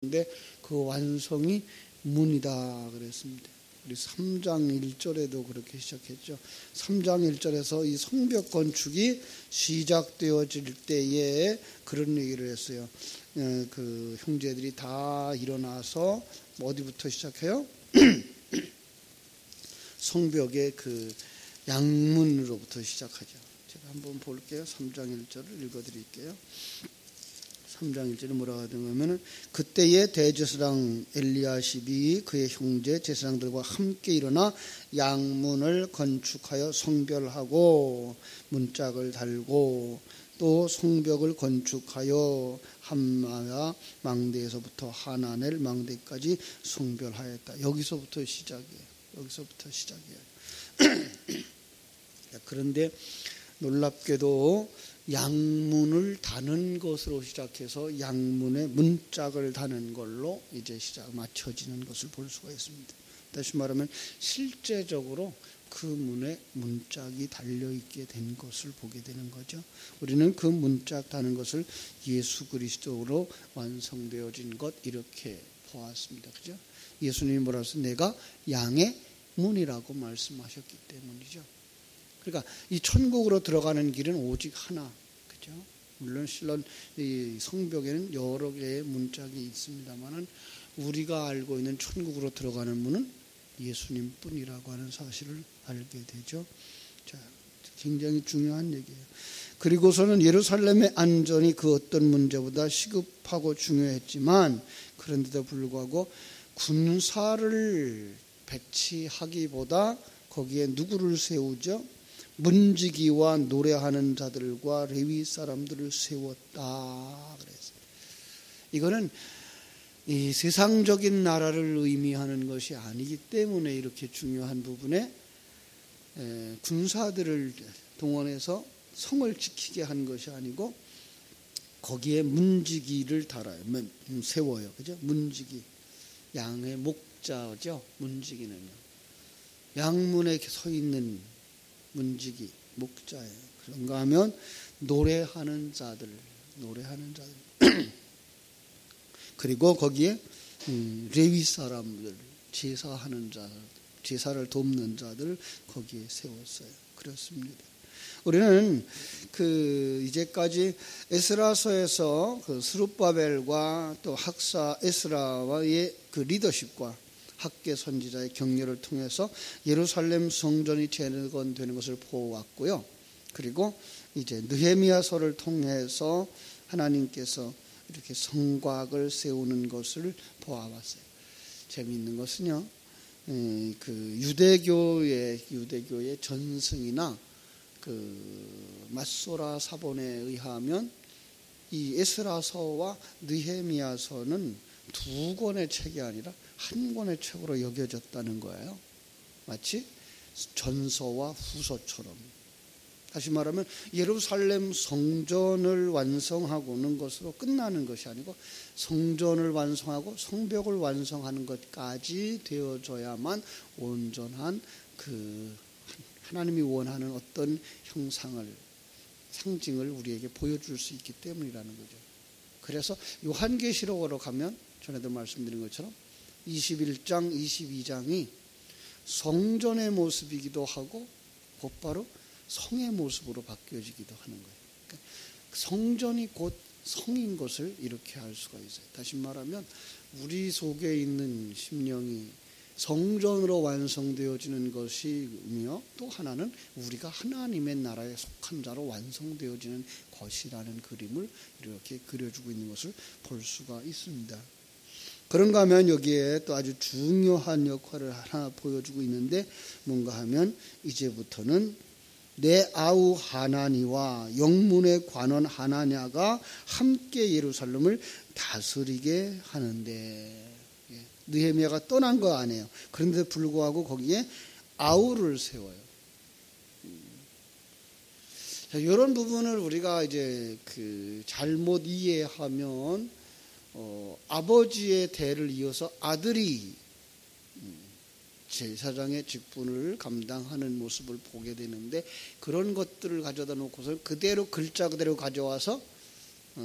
근데 그 완성이 문이다 그랬습니다. 우리 3장 1절에도 그렇게 시작했죠. 3장 1절에서 이 성벽 건축이 시작되어질 때에 그런 얘기를 했어요. 그 형제들이 다 일어나서 어디부터 시작해요? 성벽의 그 양문으로부터 시작하죠. 제가 한번 볼게요. 3장 1절을 읽어드릴게요. 3장 1절에 뭐라고 하냐면 그때의 대제사장 엘리야십이 그의 형제 제사장들과 함께 일어나 양문을 건축하여 성별하고 문짝을 달고 또 성벽을 건축하여 함마야 망대에서부터 하나넬 망대까지 성별하였다. 여기서부터 시작이에요. 여기서부터 시작이에요. 그런데 놀랍게도 양문을 다는 것으로 시작해서 양문에 문짝을 다는 걸로 이제 맞춰지는 것을 볼 수가 있습니다. 다시 말하면 실제적으로 그 문에 문짝이 달려있게 된 것을 보게 되는 거죠. 우리는 그 문짝 다는 것을 예수 그리스도로 완성되어진 것 이렇게 보았습니다. 그죠? 예수님이 뭐라고 했어요? 내가 양의 문이라고 말씀하셨기 때문이죠. 그러니까 이 천국으로 들어가는 길은 오직 하나, 그죠? 물론 실론 이 성벽에는 여러 개의 문짝이 있습니다만은 우리가 알고 있는 천국으로 들어가는 문은 예수님뿐이라고 하는 사실을 알게 되죠. 자, 굉장히 중요한 얘기예요. 그리고서는 예루살렘의 안전이 그 어떤 문제보다 시급하고 중요했지만 그런데도 불구하고 군사를 배치하기보다 거기에 누구를 세우죠? 문지기와 노래하는 자들과 레위 사람들을 세웠다 그랬어요. 이거는 이 세상적인 나라를 의미하는 것이 아니기 때문에 이렇게 중요한 부분에 군사들을 동원해서 성을 지키게 한 것이 아니고 거기에 문지기를 달아요. 세워요. 그죠? 문지기. 양의 목자죠. 문지기는요. 양문에 서 있는 문지기, 목자예요. 그런가 하면 노래하는 자들. 그리고 거기에 레위 사람들, 제사하는 자들, 제사를 돕는 자들 거기에 세웠어요. 그렇습니다. 우리는 그 이제까지 에스라서에서 그 스룹바벨과 또 학사 에스라와의 그 리더십과 학계 선지자의 격려를 통해서 예루살렘 성전이 재건되는 것을 보았고요. 그리고 이제 느헤미야서를 통해서 하나님께서 이렇게 성곽을 세우는 것을 보아왔어요. 재미있는 것은요, 그 유대교의 전승이나 그 맛소라 사본에 의하면 이 에스라서와 느헤미야서는 두 권의 책이 아니라 한 권의 책으로 여겨졌다는 거예요. 마치 전서와 후서처럼. 다시 말하면 예루살렘 성전을 완성하고는 것으로 끝나는 것이 아니고 성전을 완성하고 성벽을 완성하는 것까지 되어져야만 온전한 그 하나님이 원하는 어떤 형상을, 상징을 우리에게 보여줄 수 있기 때문이라는 거죠. 그래서 요한계시록으로 가면 전에도 말씀드린 것처럼 21장, 22장이 성전의 모습이기도 하고 곧바로 성의 모습으로 바뀌어지기도 하는 거예요. 그러니까 성전이 곧 성인 것을 이렇게 알 수가 있어요. 다시 말하면 우리 속에 있는 심령이 성전으로 완성되어지는 것이며 또 하나는 우리가 하나님의 나라에 속한 자로 완성되어지는 것이라는 그림을 이렇게 그려주고 있는 것을 볼 수가 있습니다. 그런가 하면 여기에 또 아주 중요한 역할을 하나 보여주고 있는데 뭔가 하면 이제부터는 내 아우 하나니와 영문의 관원 하나냐가 함께 예루살렘을 다스리게 하는데 느헤미야가 떠난 거 아니에요. 그런데도 불구하고 거기에 아우를 세워요. 자, 이런 부분을 우리가 이제 그 잘못 이해하면 아버지의 대를 이어서 아들이 제사장의 직분을 감당하는 모습을 보게 되는데 그런 것들을 가져다 놓고서 그대로 글자 그대로 가져와서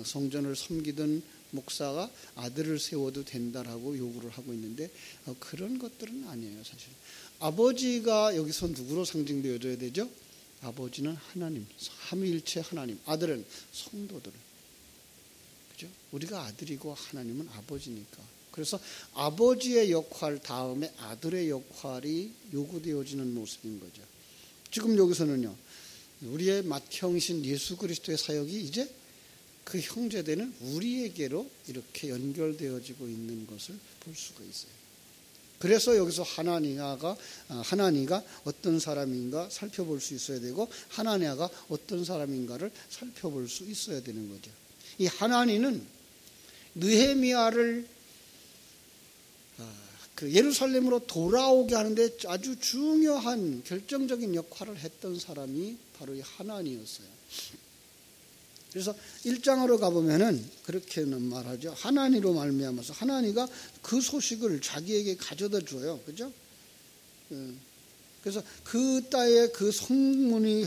성전을 섬기던 목사가 아들을 세워도 된다라고 요구를 하고 있는데 그런 것들은 아니에요. 사실 아버지가 여기서 누구로 상징되어져야 되죠? 아버지는 하나님, 삼위일체 하나님, 아들은 성도들. 그죠? 우리가 아들이고 하나님은 아버지니까. 그래서 아버지의 역할 다음에 아들의 역할이 요구되어지는 모습인 거죠. 지금 여기서는요, 우리의 맏형이신 예수 그리스도의 사역이 이제 그 형제되는 우리에게로 이렇게 연결되어지고 있는 것을 볼 수가 있어요. 그래서 여기서 하나니가 어떤 사람인가 살펴볼 수 있어야 되고 하나니아가 어떤 사람인가를 살펴볼 수 있어야 되는 거죠. 이 하나니는 느헤미야를 그 예루살렘으로 돌아오게 하는데 아주 중요한 결정적인 역할을 했던 사람이 바로 이 하나니였어요. 그래서 1장으로 가보면은 그렇게는 말하죠. 하나니로 말미암아서 하나니가 그 소식을 자기에게 가져다 줘요. 그죠? 그래서 그 땅에 그 성문이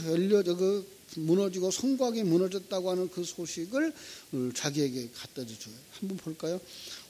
무너지고 성곽이 무너졌다고 하는 그 소식을 자기에게 갖다 줘요. 한번 볼까요?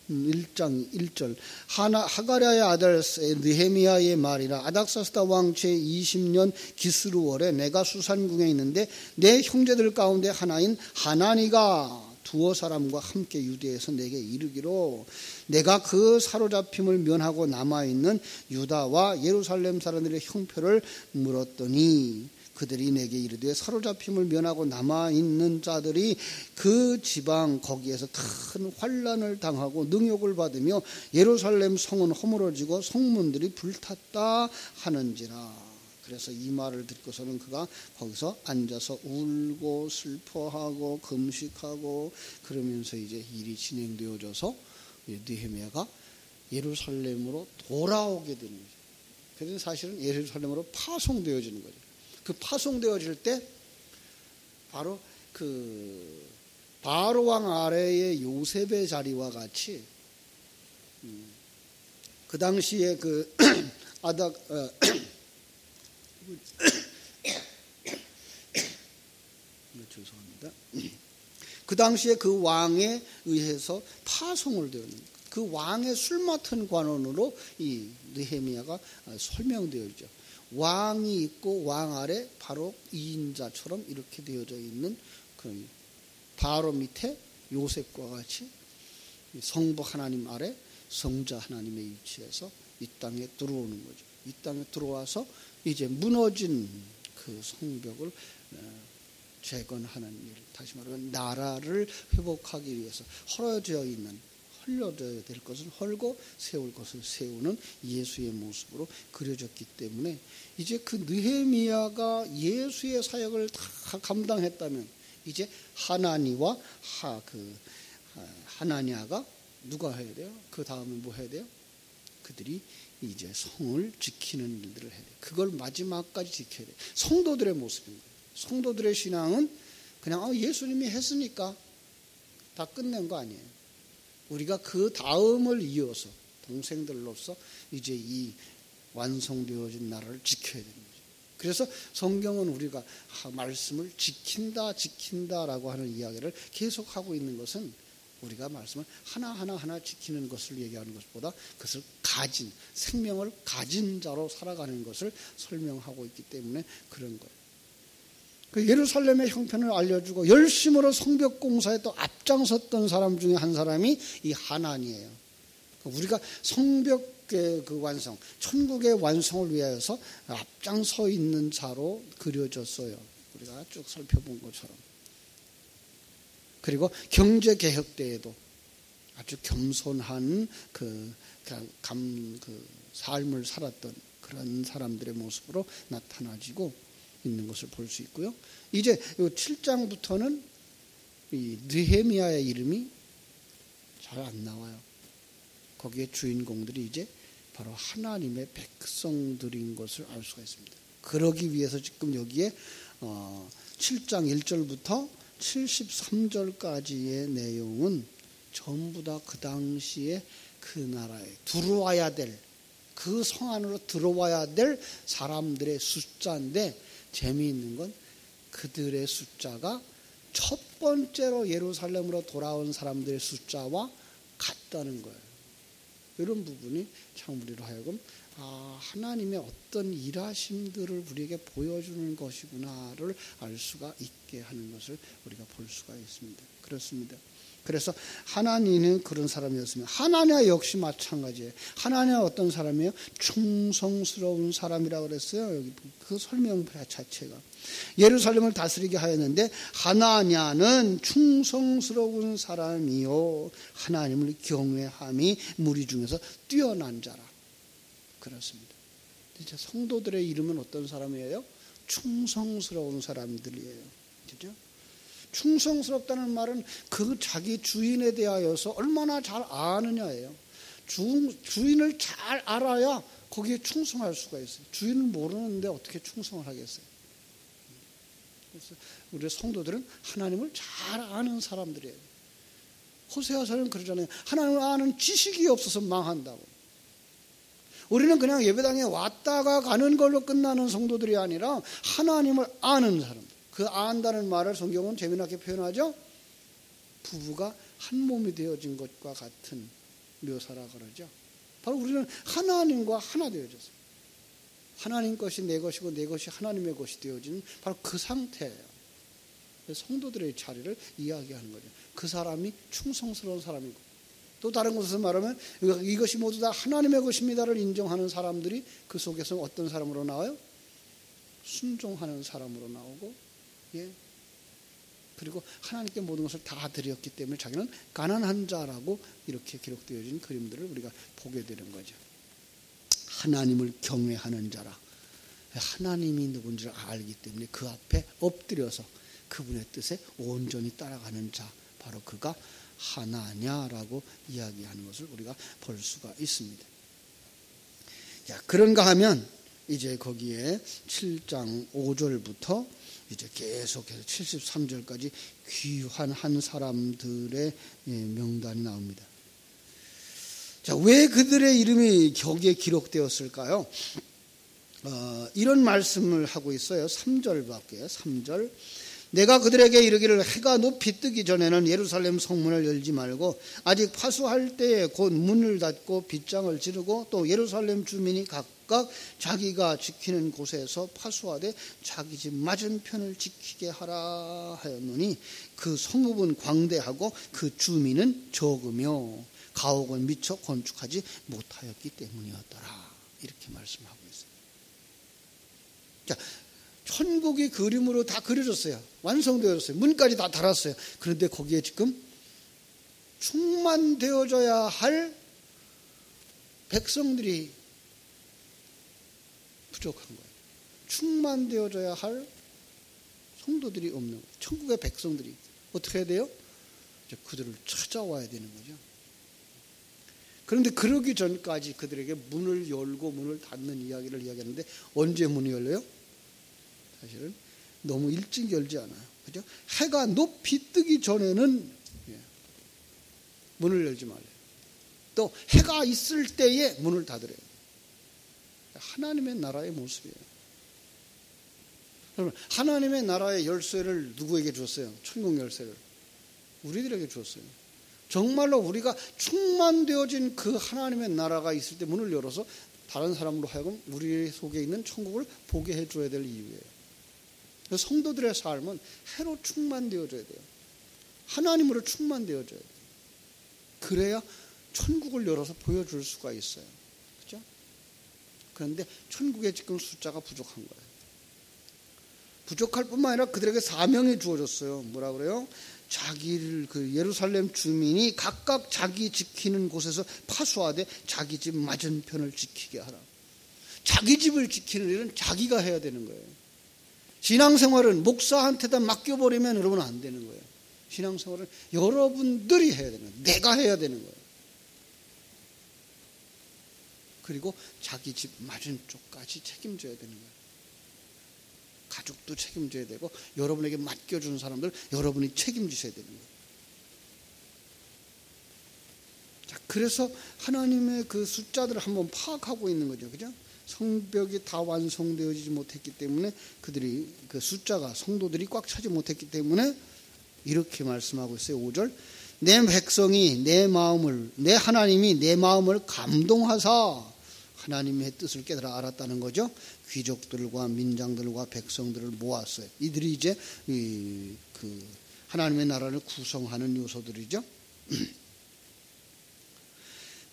1장 1절 하가랴의 아들 느헤미야의 말이라 아닥사스다 왕 제20년 기스루월에 내가 수산궁에 있는데 내 형제들 가운데 하나인 하나니가 두어 사람과 함께 유대에서 내게 이르기로 내가 그 사로잡힘을 면하고 남아있는 유다와 예루살렘 사람들의 형편을 물었더니 그들이 내게 이르되 사로잡힘을 면하고 남아있는 자들이 그 지방 거기에서 큰 환난을 당하고 능욕을 받으며 예루살렘 성은 허물어지고 성문들이 불탔다 하는지라. 그래서 이 말을 듣고서는 그가 거기서 앉아서 울고 슬퍼하고 금식하고 그러면서 이제 일이 진행되어져서 느헤미야가 예루살렘으로 돌아오게 되는 거죠. 그래서 사실은 예루살렘으로 파송되어지는 거죠. 그 파송되어질 때 바로 그 바로 왕 아래의 요셉의 자리와 같이 그 당시에 그 죄송합니다. 그 당시에 그 왕에 의해서 파송을 되는 그 왕의 술 맡은 관원으로 이 느헤미야가 설명되어 있죠. 왕이 있고 왕 아래 바로 2인자처럼 이렇게 되어져 있는 그 바로 밑에 요셉과 같이 성부 하나님 아래 성자 하나님의 위치에서 이 땅에 들어오는 거죠. 이 땅에 들어와서 이제 무너진 그 성벽을 재건하는 일, 다시 말하면 나라를 회복하기 위해서 헐려져야 될 것을 헐고 세울 것을 세우는 예수의 모습으로 그려졌기 때문에 이제 그 느헤미야가 예수의 사역을 다 감당했다면 이제 하나니와 하나니아가 누가 해야 돼요? 그 다음에 뭐 해야 돼요? 그들이 이제 성을 지키는 일들을 해야 돼요. 그걸 마지막까지 지켜야 돼요. 성도들의 모습입니다. 성도들의 신앙은 그냥 예수님이 했으니까 다 끝낸 거 아니에요. 우리가 그 다음을 이어서 동생들로서 이제 이 완성되어진 나라를 지켜야 되는 거죠. 그래서 성경은 우리가 말씀을 지킨다라고 하는 이야기를 계속하고 있는 것은 우리가 말씀을 하나하나 지키는 것을 얘기하는 것보다 그것을 가진, 생명을 가진 자로 살아가는 것을 설명하고 있기 때문에 그런 거예요. 그 예루살렘의 형편을 알려주고 열심으로 성벽 공사에 또 앞장섰던 사람 중에 한 사람이 이 하나니예요. 우리가 성벽의 그 완성, 천국의 완성을 위하여서 앞장서 있는 자로 그려졌어요. 우리가 쭉 살펴본 것처럼. 그리고 경제개혁 때에도 아주 겸손한 그 삶을 살았던 그런 사람들의 모습으로 나타나지고 있는 것을 볼 수 있고요. 이제 7장부터는 이 느헤미야의 이름이 잘 안 나와요. 거기에 주인공들이 이제 바로 하나님의 백성들인 것을 알 수가 있습니다. 그러기 위해서 지금 여기에 7장 1절부터 73절까지의 내용은 전부 다 그 당시에 그 나라에 들어와야 될, 그 성 안으로 들어와야 될 사람들의 숫자인데 재미있는 건 그들의 숫자가 첫 번째로 예루살렘으로 돌아온 사람들의 숫자와 같다는 거예요. 이런 부분이 참 우리로 하여금 하나님의 어떤 일하심들을 우리에게 보여주는 것이구나를 알 수가 있게 하는 것을 우리가 볼 수가 있습니다. 그렇습니다. 그래서 하나님은 그런 사람이었습니다. 하나냐 역시 마찬가지예요. 하나냐 어떤 사람이에요? 충성스러운 사람이라고 그랬어요. 여기 그 설명 자체가. 예루살렘을 다스리게 하였는데 하나냐는 충성스러운 사람이요 하나님을 경외함이 무리 중에서 뛰어난 자라. 그렇습니다. 진짜 성도들의 이름은 어떤 사람이에요? 충성스러운 사람들이에요. 그죠? 충성스럽다는 말은 그 자기 주인에 대하여서 얼마나 잘 아느냐예요. 주인을 잘 알아야 거기에 충성할 수가 있어요. 주인을 모르는데 어떻게 충성을 하겠어요? 그래서 우리 성도들은 하나님을 잘 아는 사람들이에요. 호세아서는 그러잖아요. 하나님을 아는 지식이 없어서 망한다고. 우리는 그냥 예배당에 왔다가 가는 걸로 끝나는 성도들이 아니라 하나님을 아는 사람들. 그 안다는 말을 성경은 재미나게 표현하죠. 부부가 한 몸이 되어진 것과 같은 묘사라 그러죠. 바로 우리는 하나님과 하나 되어졌어요. 하나님 것이 내 것이고 내 것이 하나님의 것이 되어진 바로 그 상태예요. 성도들의 자리를 이야기하는 거죠. 그 사람이 충성스러운 사람이고 또 다른 곳에서 말하면 이것이 모두 다 하나님의 것입니다를 인정하는 사람들이 그 속에서 어떤 사람으로 나와요? 순종하는 사람으로 나오고 그리고 하나님께 모든 것을 다 드렸기 때문에 자기는 가난한 자라고 이렇게 기록되어진 그림들을 우리가 보게 되는 거죠. 하나님을 경외하는 자라. 하나님이 누군지를 알기 때문에 그 앞에 엎드려서 그분의 뜻에 온전히 따라가는 자, 바로 그가 하나냐라고 이야기하는 것을 우리가 볼 수가 있습니다. 자, 그런가 하면 이제 거기에 7장 5절부터 이제 계속해서 73절까지 귀한 한 사람들의 명단이 나옵니다. 자, 왜 그들의 이름이 거기에 기록되었을까요? 이런 말씀을 하고 있어요. 3절 밖에 3절. 내가 그들에게 이르기를 해가 높이 뜨기 전에는 예루살렘 성문을 열지 말고 아직 파수할 때에 곧 문을 닫고 빗장을 지르고 또 예루살렘 주민이 각각 자기가 지키는 곳에서 파수하되 자기 집 맞은편을 지키게 하라 하였노니 그 성읍은 광대하고 그 주민은 적으며 가옥은 미처 건축하지 못하였기 때문이었더라. 이렇게 말씀하고 있어요. 자, 천국이 그림으로 다 그려졌어요. 완성되었어요. 문까지 다 달았어요. 그런데 거기에 지금 충만되어져야 할 백성들이 부족한 거예요. 충만되어져야 할 성도들이 없는 거예요. 천국의 백성들이 어떻게 해야 돼요? 이제 그들을 찾아와야 되는 거죠. 그런데 그러기 전까지 그들에게 문을 열고 문을 닫는 이야기를 이야기하는데 언제 문이 열려요? 사실은 너무 일찍 열지 않아요. 그죠? 해가 높이 뜨기 전에는 문을 열지 말래요. 또 해가 있을 때에 문을 닫으래요. 하나님의 나라의 모습이에요. 여러분, 하나님의 나라의 열쇠를 누구에게 주었어요? 천국 열쇠를 우리들에게 주었어요. 정말로 우리가 충만되어진 그 하나님의 나라가 있을 때 문을 열어서 다른 사람으로 하여금 우리 속에 있는 천국을 보게 해줘야 될 이유예요. 성도들의 삶은 해로 충만되어져야 돼요. 하나님으로 충만되어져야 돼요. 그래야 천국을 열어서 보여줄 수가 있어요. 그렇죠? 그런데 천국의 지금 숫자가 부족한 거예요. 부족할 뿐만 아니라 그들에게 사명이 주어졌어요. 뭐라 그래요? 자기를 그 예루살렘 주민이 각각 자기 지키는 곳에서 파수하되 자기 집 맞은편을 지키게 하라. 자기 집을 지키는 일은 자기가 해야 되는 거예요. 신앙생활은 목사한테다 맡겨버리면 여러분 안 되는 거예요. 신앙생활은 여러분들이 해야 되는 거예요. 내가 해야 되는 거예요. 그리고 자기 집 맞은 쪽까지 책임져야 되는 거예요. 가족도 책임져야 되고 여러분에게 맡겨주는 사람들 여러분이 책임지셔야 되는 거예요. 자, 그래서 하나님의 그 숫자들을 한번 파악하고 있는 거죠. 그죠? 성벽이 다 완성되어지지 못했기 때문에 그들이 그 숫자가 성도들이 꽉 차지 못했기 때문에 이렇게 말씀하고 있어요. 5절. 내 백성이 내 마음을, 내 하나님이 내 마음을 감동하사 하나님의 뜻을 깨달아 알았다는 거죠. 귀족들과 민장들과 백성들을 모았어요. 이들이 이제 그 하나님의 나라를 구성하는 요소들이죠.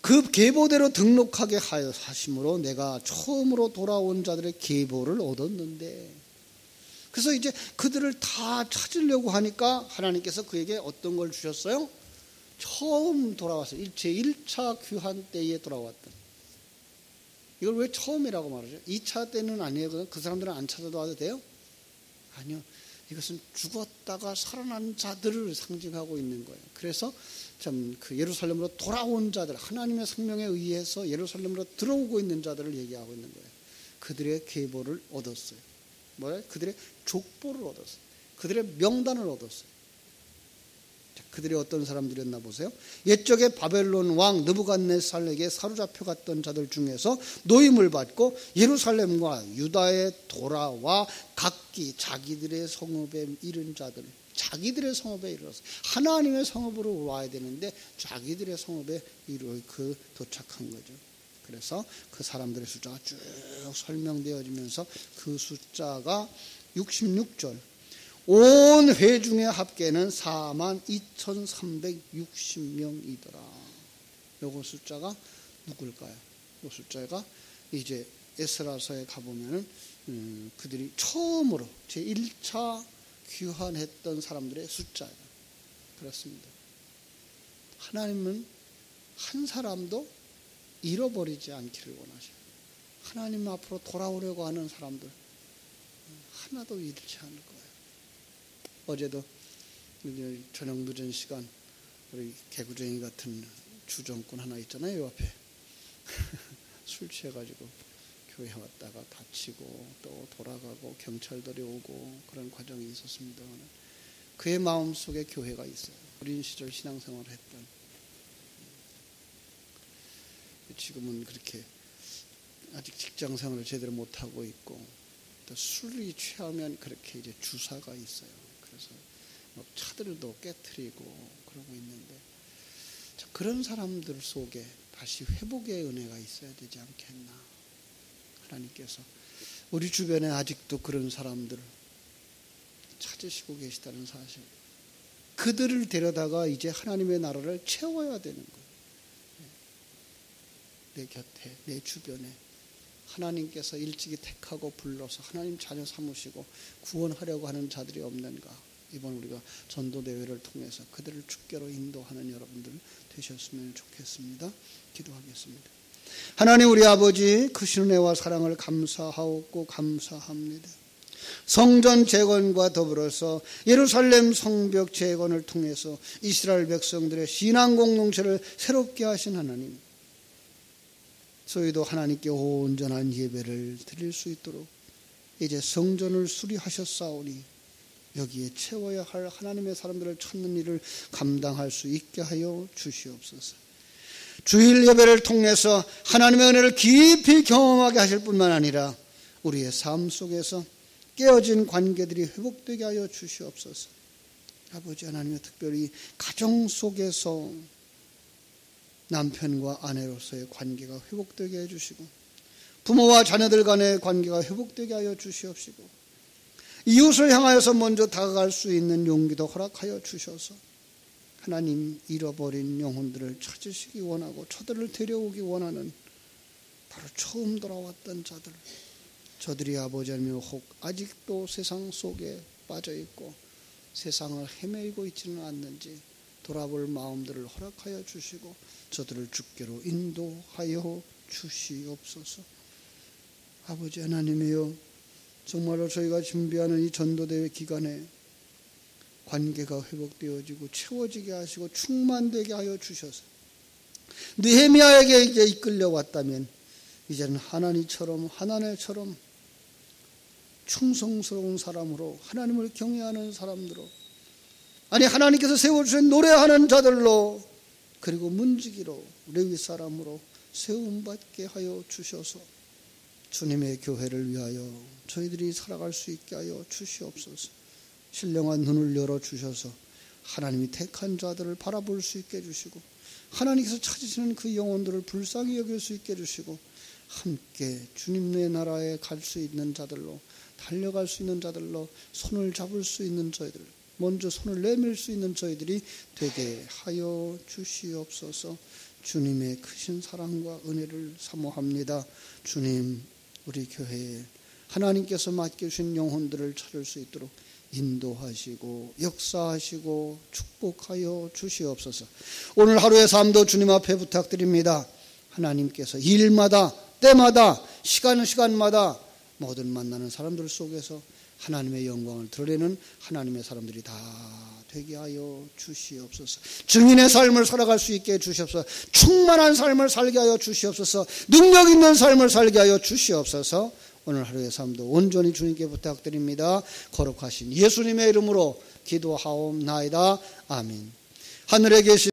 그 계보대로 등록하게 하심으로 내가 처음으로 돌아온 자들의 계보를 얻었는데, 그래서 이제 그들을 다 찾으려고 하니까 하나님께서 그에게 어떤 걸 주셨어요? 처음 돌아왔어요. 제1차 귀환 때에 돌아왔던. 이걸 왜 처음이라고 말하죠? 2차 때는 아니에요. 그 사람들은 안 찾아도 와도 돼요? 아니요. 이것은 죽었다가 살아난 자들을 상징하고 있는 거예요. 그래서 참 그 예루살렘으로 돌아온 자들, 하나님의 생명에 의해서 예루살렘으로 들어오고 있는 자들을 얘기하고 있는 거예요. 그들의 계보를 얻었어요. 뭐예요? 그들의 족보를 얻었어요. 그들의 명단을 얻었어요. 자, 그들이 어떤 사람들이었나 보세요. 옛적에 바벨론 왕 느부갓네살에게 사로잡혀 갔던 자들 중에서 노임을 받고 예루살렘과 유다에 돌아와 각기 자기들의 성읍에 이른 자들, 자기들의 성읍에 이르렀어요. 하나님의 성읍으로 와야 되는데 자기들의 성읍에 도착한 거죠. 그래서 그 사람들의 숫자가 쭉 설명되어지면서 그 숫자가 66절. 온 회중의 합계는 42,360명이더라. 요거 숫자가 누굴까요? 요 숫자가 이제 에스라서에 가보면은 그들이 처음으로 제1차 귀환했던 사람들의 숫자예요. 그렇습니다. 하나님은 한 사람도 잃어버리지 않기를 원하셔요. 하나님 앞으로 돌아오려고 하는 사람들 하나도 잃지 않을 거예요. 어제도 저녁 늦은 시간 우리 개구쟁이 같은 주정꾼 하나 있잖아요. 요 앞에 술 취해가지고 교회 왔다가 다치고 또 돌아가고 경찰들이 오고 그런 과정이 있었습니다. 그의 마음속에 교회가 있어요. 어린 시절 신앙생활을 했던. 지금은 그렇게 아직 직장생활을 제대로 못하고 있고 또 술이 취하면 그렇게 이제 주사가 있어요. 그래서 막 차들도 깨트리고 그러고 있는데, 자, 그런 사람들 속에 다시 회복의 은혜가 있어야 되지 않겠나. 하나님께서 우리 주변에 아직도 그런 사람들을 찾으시고 계시다는 사실, 그들을 데려다가 이제 하나님의 나라를 채워야 되는 거예요. 내 곁에, 내 주변에 하나님께서 일찍이 택하고 불러서 하나님 자녀 삼으시고 구원하려고 하는 자들이 없는가. 이번 우리가 전도대회를 통해서 그들을 주께로 인도하는 여러분들 되셨으면 좋겠습니다. 기도하겠습니다. 하나님 우리 아버지, 크신 은혜와 사랑을 감사하옵고 감사합니다. 성전 재건과 더불어서 예루살렘 성벽 재건을 통해서 이스라엘 백성들의 신앙 공동체를 새롭게 하신 하나님, 저희도 하나님께 온전한 예배를 드릴 수 있도록 이제 성전을 수리하셨사오니 여기에 채워야 할 하나님의 사람들을 찾는 일을 감당할 수 있게 하여 주시옵소서. 주일 예배를 통해서 하나님의 은혜를 깊이 경험하게 하실 뿐만 아니라 우리의 삶 속에서 깨어진 관계들이 회복되게 하여 주시옵소서. 아버지 하나님, 특별히 가정 속에서 남편과 아내로서의 관계가 회복되게 해주시고 부모와 자녀들 간의 관계가 회복되게 하여 주시옵시고 이웃을 향하여서 먼저 다가갈 수 있는 용기도 허락하여 주셔서 하나님, 잃어버린 영혼들을 찾으시기 원하고 저들을 데려오기 원하는 바로 처음 돌아왔던 자들, 저들이 아버지 하나님 혹 아직도 세상 속에 빠져있고 세상을 헤매고 있지는 않는지 돌아볼 마음들을 허락하여 주시고 저들을 주께로 인도하여 주시옵소서. 아버지 하나님이여, 정말로 저희가 준비하는 이 전도대회 기간에 관계가 회복되어지고 채워지게 하시고 충만되게 하여 주셔서 느헤미야에게 이제 이끌려왔다면 이제는 하나님처럼 충성스러운 사람으로, 하나님을 경외하는 사람들로, 아니 하나님께서 세워주신 노래하는 자들로, 그리고 문지기로, 레위 사람으로 세움받게 하여 주셔서 주님의 교회를 위하여 저희들이 살아갈 수 있게 하여 주시옵소서. 신령한 눈을 열어주셔서 하나님이 택한 자들을 바라볼 수 있게 해주시고 하나님께서 찾으시는 그 영혼들을 불쌍히 여길 수 있게 해주시고 함께 주님의 나라에 갈 수 있는 자들로 달려갈 수 있는 자들로 손을 잡을 수 있는 저희들 먼저 손을 내밀 수 있는 저희들이 되게 하여 주시옵소서. 주님의 크신 사랑과 은혜를 사모합니다. 주님 우리 교회에 하나님께서 맡겨주신 영혼들을 찾을 수 있도록 인도하시고 역사하시고 축복하여 주시옵소서. 오늘 하루의 삶도 주님 앞에 부탁드립니다. 하나님께서 일마다 때마다 시간마다 모든 만나는 사람들 속에서 하나님의 영광을 드러내는 하나님의 사람들이 다 되게 하여 주시옵소서. 증인의 삶을 살아갈 수 있게 주시옵소서. 충만한 삶을 살게 하여 주시옵소서. 능력 있는 삶을 살게 하여 주시옵소서. 오늘 하루의 삶도 온전히 주님께 부탁드립니다. 거룩하신 예수님의 이름으로 기도하옵나이다. 아멘. 하늘에 계신